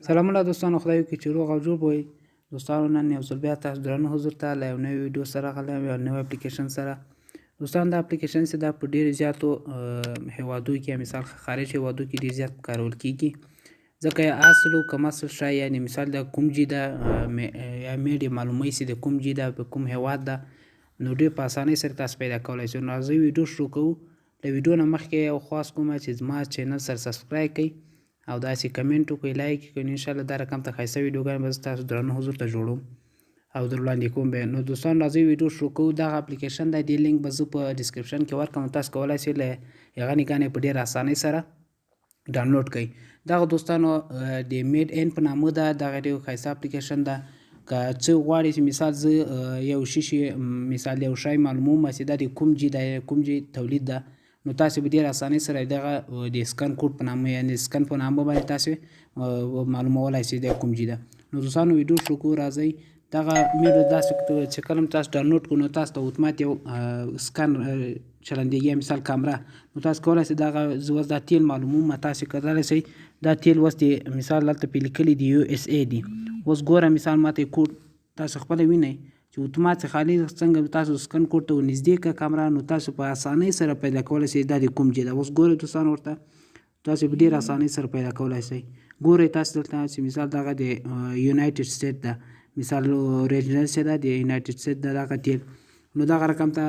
سلامونه دوستانو، خدای وکړي چې روغ او جوړ وئ. دوستانو نن یو ځل بیا تاسو درنه حضور ته له یو نوې ویډیو سره غلی یو نوی اپلیکیشن سره. دوستان دا اپلیکیشن چې دا په ډېرو زیاتو هیوادو کې مثال خارج هیوادو کې ډېر زیات کارول کیږي، ځکه اصل و کم اصل شای یعنی مثال د کوم جي ده یا میډ معلوموي چې د کوم جي ده په کوم هیواد ده، نو ډېر په اسانۍ سره تاسو پیدا کولی شئ. نو راځئ ویډیو شروع کوو. له ویډیو نه مخکې یو خواست کوم چې زما چینل سره سبسکرایب کړئ او داسې کمنټ وکړئ، لایک کړئ. نو انشاءالله دا رقم ته ښایسته ویډیوګانې به زه تاسو درانه حضور ته جوړوم او در وړاندې کوم به. نو دوستان راځئ ویډیو شروع کوو. دغه اپلیکیشن دی، دې لینک به زه په ډسکرپشن کې ورکړم، تاسو کولی شئ له هغه نه ګانې په ډېره اسانۍ سره ډاونلوډ کړئ. دغه دوستانو د میډ ان په نامه ده، دغه ډېر ښایسته اپلیکیشن ده. که څه غواړئ چې مثال زه یو شي مثال یو شی معلوموم چې دا د کوم جي ده، کوم جي تولید ده، نو تاسو به ډېر اسانۍ سره دغه د سکن کوډ په نامه یعنې سکن په نامه باندې تاسو معلومولی شئ د کوم جي ده. نو دوستانو ویډیو شروع کوو. راځئ دغه میډ داسې چې کله تاسو ډاونلوډ کړو نو تاسو ته اتومات یو سکن چلندګي مثال کامره، نو تاسو کولی شئ دغه زه اوس دا تیل معلوموم. تاسو کولی شئ دا تیل اوس د مثال هلته پې لیکلي د یو اس ای دي. اوس ګوره مثال ماته یې کوډ تاسو خپله وینئ چې اتومات خالي څنګه تاسو سکن کوډ ته ورنږدې کړه کامره، نو تاسو په اسانۍ سره پیدا کولی شئ دا د کوم جي ده. اوس ګورئ دوستانو ورته تاسو په ډېره اسانۍ سره پیدا کولی شئ. ګورئ تاسو دلته چې مثال دغه د یونایټډ سټیټ ده، مثال اوریجنل چې ده د یونایټډ سټیټ ده دغه تیل. نو دغه رقم ته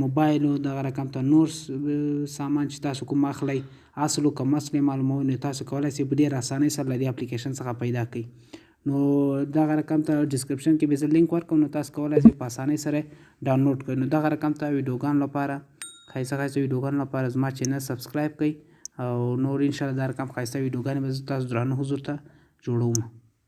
موبایل او دغه رقم ته نور سامان چې تاسو کوم اخلئ اصل و کم اصل معلوموئ، نو تاسو کولی شئ په ډېره اسانۍ سره له دې اپلیکیشن څخه پیدا کړئ. نو دغه رقم ته ډسکرپشن کې به زه لینک ورکړم، نو تاسو کولی شئ په اسانۍ سره ډاونلوډ کړئ. نو دغه رقم ته ویډیوګانو لپاره ښایسته ښایسته ویډیوګانو لپاره زما چینل سبسکرایب کړئ او نور انشاءالله دا رقم ښایسته ویډیوګانې به زه تاسو درانه حضور ته جوړوم.